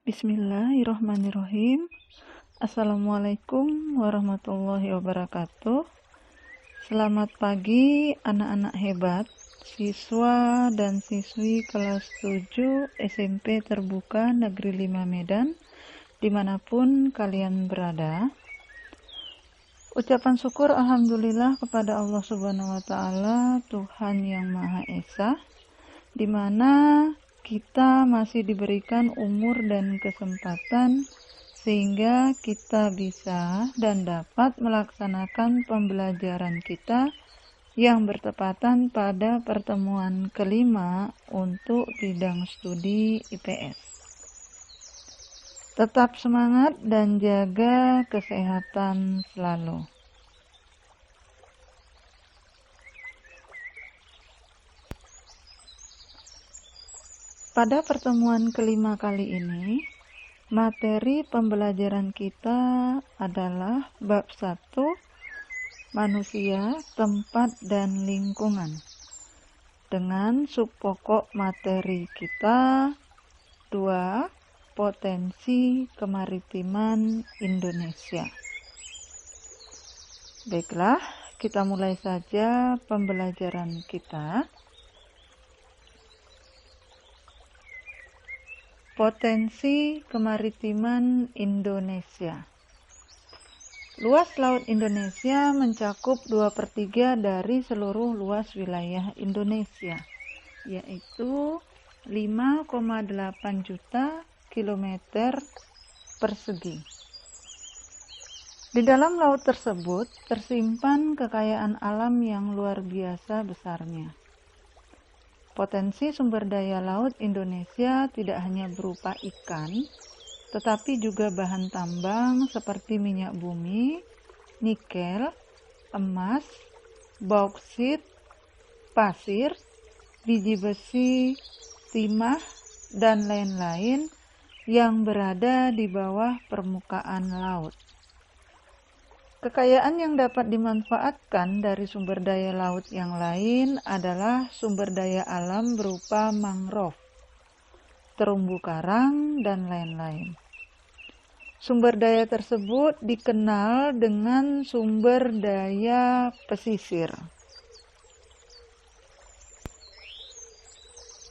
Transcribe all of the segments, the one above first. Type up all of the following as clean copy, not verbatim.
Bismillahirrahmanirrahim. Assalamualaikum warahmatullahi wabarakatuh. Selamat pagi anak-anak hebat, siswa dan siswi kelas 7 SMP Terbuka Negeri 5 Medan, dimanapun kalian berada. Ucapan syukur alhamdulillah kepada Allah Subhanahu wa Ta'ala, Tuhan yang Maha Esa, di mana kita masih diberikan umur dan kesempatan sehingga kita bisa dan dapat melaksanakan pembelajaran kita yang bertepatan pada pertemuan kelima untuk bidang studi IPS. Tetap semangat dan jaga kesehatan selalu. Pada pertemuan kelima kali ini, materi pembelajaran kita adalah bab 1, manusia, tempat, dan lingkungan. Dengan subpokok materi kita 2, potensi kemaritiman Indonesia. Baiklah, kita mulai saja pembelajaran kita. Potensi kemaritiman Indonesia. Luas laut Indonesia mencakup 2/3 dari seluruh luas wilayah Indonesia, yaitu 5,8 juta kilometer persegi. Di dalam laut tersebut tersimpan kekayaan alam yang luar biasa besarnya. Potensi sumber daya laut Indonesia tidak hanya berupa ikan, tetapi juga bahan tambang seperti minyak bumi, nikel, emas, bauksit, pasir, biji besi, timah, dan lain-lain yang berada di bawah permukaan laut. Kekayaan yang dapat dimanfaatkan dari sumber daya laut yang lain adalah sumber daya alam berupa mangrove, terumbu karang, dan lain-lain. Sumber daya tersebut dikenal dengan sumber daya pesisir.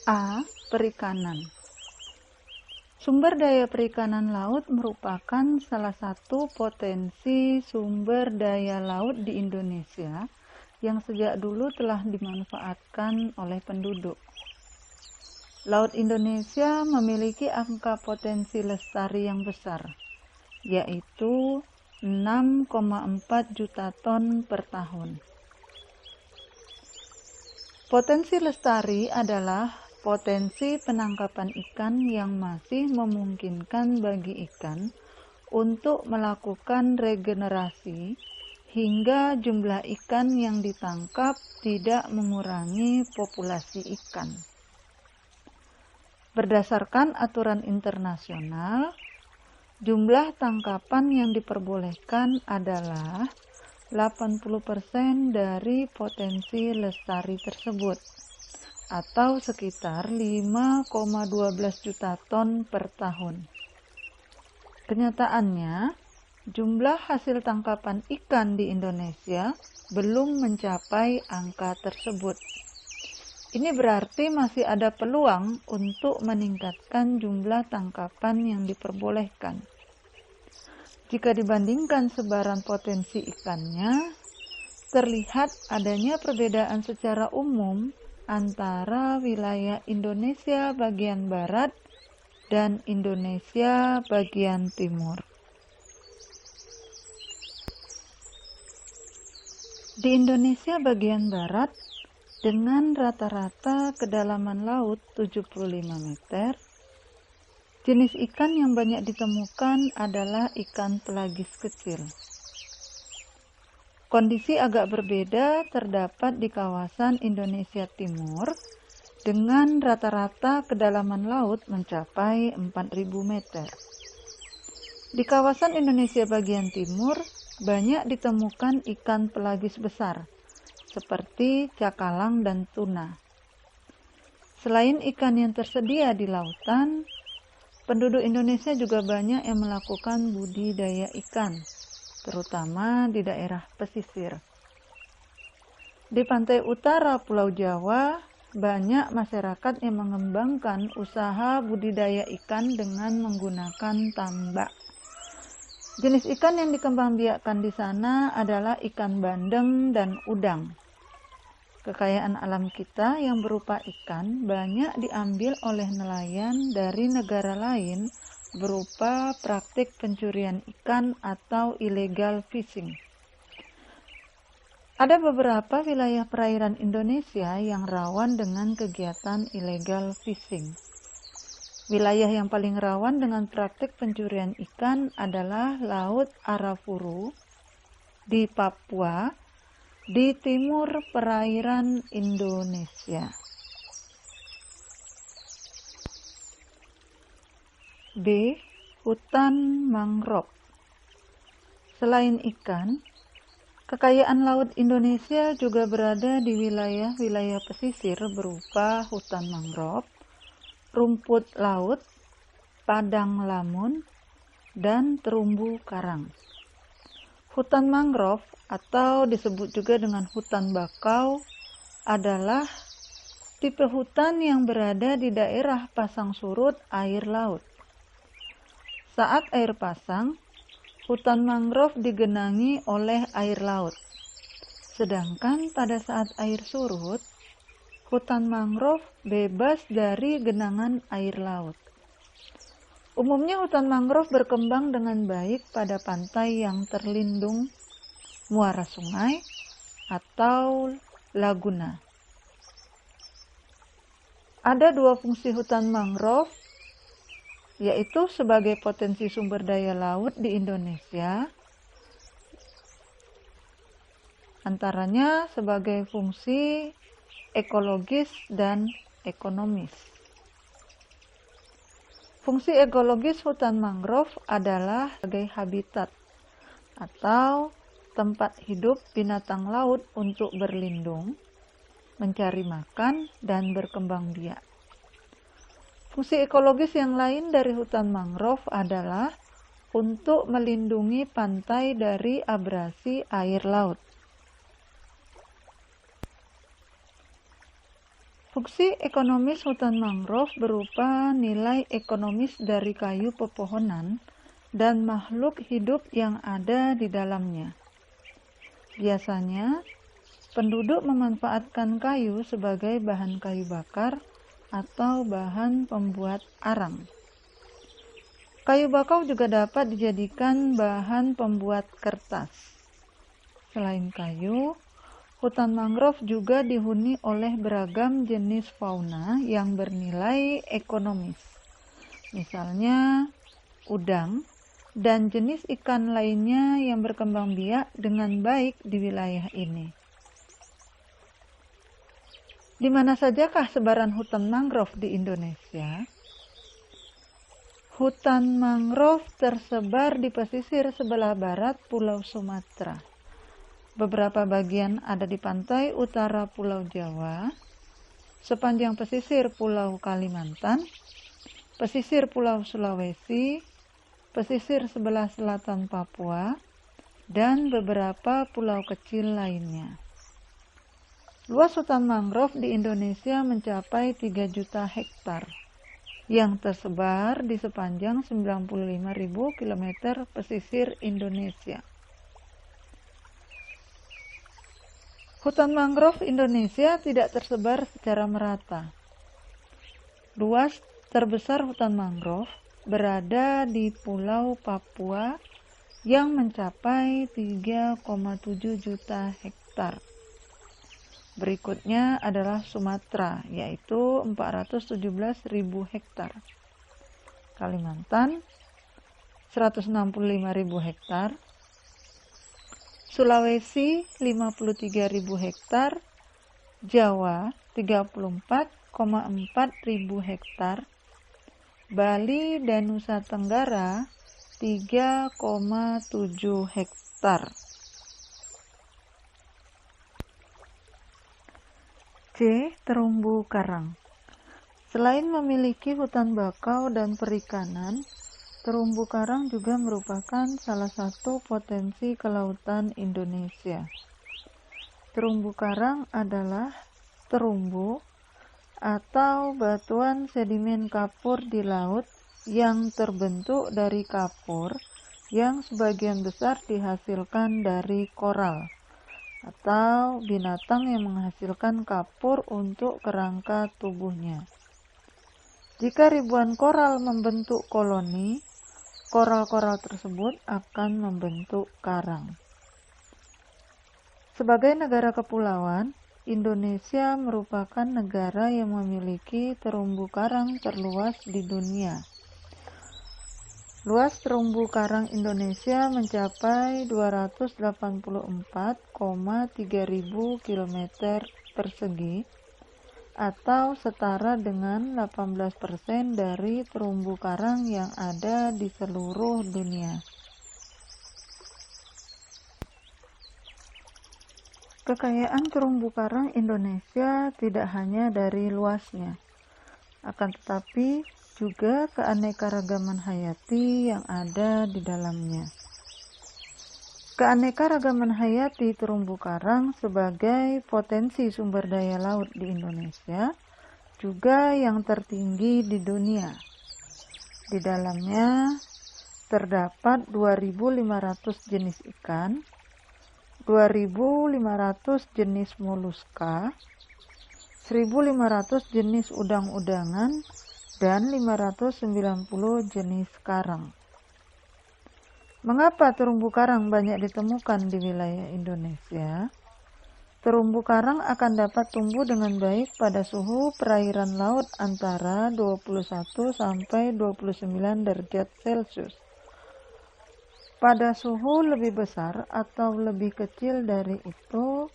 A. Perikanan. Sumber daya perikanan laut merupakan salah satu potensi sumber daya laut di Indonesia yang sejak dulu telah dimanfaatkan oleh penduduk. Laut Indonesia memiliki angka potensi lestari yang besar, yaitu 6,4 juta ton per tahun. Potensi lestari adalah potensi penangkapan ikan yang masih memungkinkan bagi ikan untuk melakukan regenerasi hingga jumlah ikan yang ditangkap tidak mengurangi populasi ikan. Berdasarkan aturan internasional, jumlah tangkapan yang diperbolehkan adalah 80% dari potensi lestari tersebut, atau sekitar 5,12 juta ton per tahun. Kenyataannya, jumlah hasil tangkapan ikan di Indonesia belum mencapai angka tersebut. Ini berarti masih ada peluang untuk meningkatkan jumlah tangkapan yang diperbolehkan. Jika dibandingkan sebaran potensi ikannya, terlihat adanya perbedaan secara umum antara wilayah Indonesia bagian barat dan Indonesia bagian timur. Di Indonesia bagian barat, dengan rata-rata kedalaman laut 75 meter, jenis ikan yang banyak ditemukan adalah ikan pelagis kecil. Kondisi agak berbeda terdapat di kawasan Indonesia Timur dengan rata-rata kedalaman laut mencapai 4.000 meter. Di kawasan Indonesia bagian timur banyak ditemukan ikan pelagis besar seperti cakalang dan tuna. Selain ikan yang tersedia di lautan, Penduduk Indonesia juga banyak yang melakukan budidaya ikan, terutama di daerah pesisir. Di pantai utara Pulau Jawa, banyak masyarakat yang mengembangkan usaha budidaya ikan dengan menggunakan tambak. Jenis ikan yang dikembangbiakkan di sana adalah ikan bandeng dan udang. Kekayaan alam kita yang berupa ikan banyak diambil oleh nelayan dari negara lain berupa praktik pencurian ikan atau illegal fishing. Ada beberapa wilayah perairan Indonesia yang rawan dengan kegiatan illegal fishing. Wilayah yang paling rawan dengan praktik pencurian ikan adalah Laut Arafuru di Papua, di timur perairan Indonesia. B. Hutan mangrove. Selain ikan, kekayaan laut Indonesia juga berada di wilayah-wilayah pesisir berupa hutan mangrove, rumput laut, padang lamun, dan terumbu karang. Hutan mangrove atau disebut juga dengan hutan bakau adalah tipe hutan yang berada di daerah pasang surut air laut. Saat air pasang, hutan mangrove digenangi oleh air laut. Sedangkan pada saat air surut, hutan mangrove bebas dari genangan air laut. Umumnya hutan mangrove berkembang dengan baik pada pantai yang terlindung, muara sungai, atau laguna. Ada dua fungsi hutan mangrove, yaitu sebagai potensi sumber daya laut di Indonesia, antaranya sebagai fungsi ekologis dan ekonomis. Fungsi ekologis hutan mangrove adalah sebagai habitat atau tempat hidup binatang laut untuk berlindung, mencari makan, dan berkembang biak. Fungsi ekologis yang lain dari hutan mangrove adalah untuk melindungi pantai dari abrasi air laut. Fungsi ekonomis hutan mangrove berupa nilai ekonomis dari kayu pepohonan dan makhluk hidup yang ada di dalamnya. Biasanya, penduduk memanfaatkan kayu sebagai bahan kayu bakar atau bahan pembuat arang. Kayu bakau juga dapat dijadikan bahan pembuat kertas. Selain kayu, hutan mangrove juga dihuni oleh beragam jenis fauna yang bernilai ekonomis. Misalnya, udang dan jenis ikan lainnya yang berkembang biak dengan baik di wilayah ini. Di mana sajakah sebaran hutan mangrove di Indonesia? Hutan mangrove tersebar di pesisir sebelah barat Pulau Sumatera. Beberapa bagian ada di pantai utara Pulau Jawa, sepanjang pesisir Pulau Kalimantan, pesisir Pulau Sulawesi, pesisir sebelah selatan Papua, dan beberapa pulau kecil lainnya. Luas hutan mangrove di Indonesia mencapai 3 juta hektar, yang tersebar di sepanjang 95.000 km pesisir Indonesia. Hutan mangrove Indonesia tidak tersebar secara merata. Luas terbesar hutan mangrove berada di Pulau Papua yang mencapai 3,7 juta hektar. Berikutnya adalah Sumatera, yaitu 417.000 hektar. Kalimantan, 165.000 hektar. Sulawesi 53.000 hektar, Jawa 34,4.000 hektar, Bali dan Nusa Tenggara 3,7 hektar. C. Terumbu karang. Selain memiliki hutan bakau dan perikanan, terumbu karang juga merupakan salah satu potensi kelautan Indonesia. Terumbu karang adalah terumbu atau batuan sedimen kapur di laut yang terbentuk dari kapur yang sebagian besar dihasilkan dari koral atau binatang yang menghasilkan kapur untuk kerangka tubuhnya. Jika ribuan koral membentuk koloni, koral-koral tersebut akan membentuk karang. Sebagai negara kepulauan, Indonesia merupakan negara yang memiliki terumbu karang terluas di dunia. Luas terumbu karang Indonesia mencapai 284,300 km persegi atau setara dengan 18% dari terumbu karang yang ada di seluruh dunia. Kekayaan terumbu karang Indonesia tidak hanya dari luasnya, akan tetapi juga keanekaragaman hayati yang ada di dalamnya. Keanekaragaman hayati terumbu karang sebagai potensi sumber daya laut di Indonesia juga yang tertinggi di dunia. Di dalamnya terdapat 2.500 jenis ikan, 2.500 jenis moluska, 1.500 jenis udang-udangan, dan 590 jenis karang. Mengapa terumbu karang banyak ditemukan di wilayah Indonesia? Terumbu karang akan dapat tumbuh dengan baik pada suhu perairan laut antara 21 sampai 29 derajat Celcius. Pada suhu lebih besar atau lebih kecil dari itu,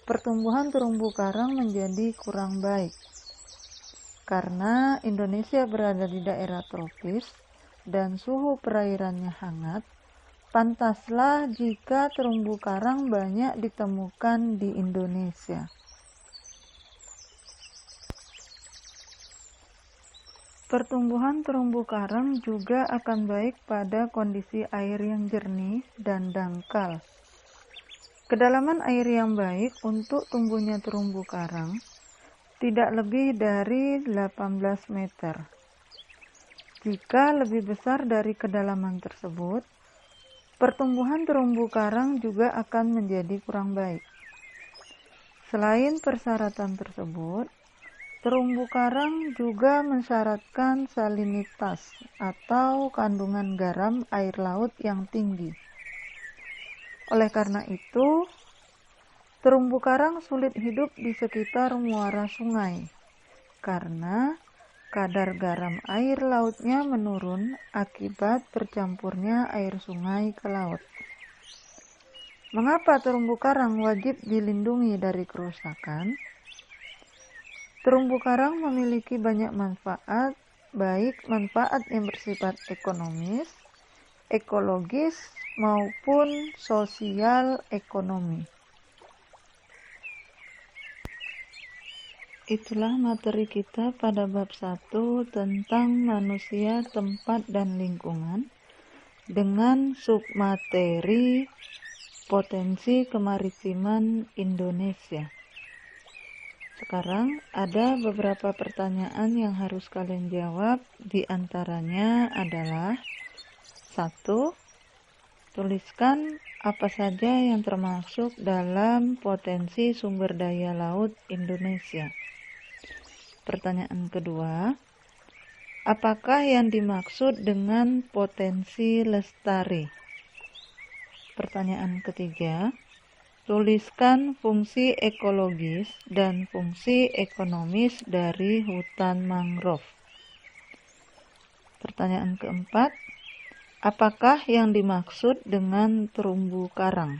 pertumbuhan terumbu karang menjadi kurang baik. Karena Indonesia berada di daerah tropis dan suhu perairannya hangat, pantaslah jika terumbu karang banyak ditemukan di Indonesia. Pertumbuhan terumbu karang juga akan baik pada kondisi air yang jernih dan dangkal. Kedalaman air yang baik untuk tumbuhnya terumbu karang tidak lebih dari 18 meter. Jika lebih besar dari kedalaman tersebut, pertumbuhan terumbu karang juga akan menjadi kurang baik. Selain persyaratan tersebut, terumbu karang juga mensyaratkan salinitas atau kandungan garam air laut yang tinggi. Oleh karena itu, terumbu karang sulit hidup di sekitar muara sungai karena kadar garam air lautnya menurun akibat bercampurnya air sungai ke laut. Mengapa terumbu karang wajib dilindungi dari kerusakan? Terumbu karang memiliki banyak manfaat, baik manfaat yang bersifat ekonomis, ekologis, maupun sosial ekonomi. Itulah materi kita pada bab 1 tentang manusia, tempat, dan lingkungan dengan submateri potensi kemaritiman Indonesia. Sekarang ada beberapa pertanyaan yang harus kalian jawab, di antaranya adalah 1. Tuliskan apa saja yang termasuk dalam potensi sumber daya laut Indonesia. Pertanyaan kedua, apakah yang dimaksud dengan potensi lestari? Pertanyaan ketiga, tuliskan fungsi ekologis dan fungsi ekonomis dari hutan mangrove. Pertanyaan keempat, apakah yang dimaksud dengan terumbu karang?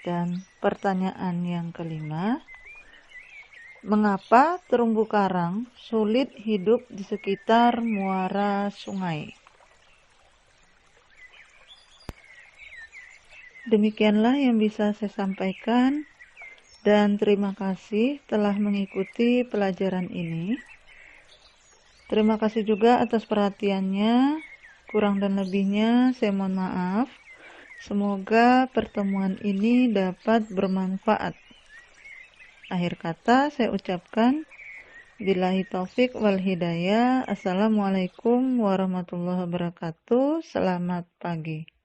Dan pertanyaan yang kelima, mengapa terumbu karang sulit hidup di sekitar muara sungai? Demikianlah yang bisa saya sampaikan, dan terima kasih telah mengikuti pelajaran ini. Terima kasih juga atas perhatiannya. Kurang dan lebihnya saya mohon maaf. Semoga pertemuan ini dapat bermanfaat. Akhir kata saya ucapkan billahi taufik wal hidayah. Assalamualaikum warahmatullahi wabarakatuh. Selamat pagi.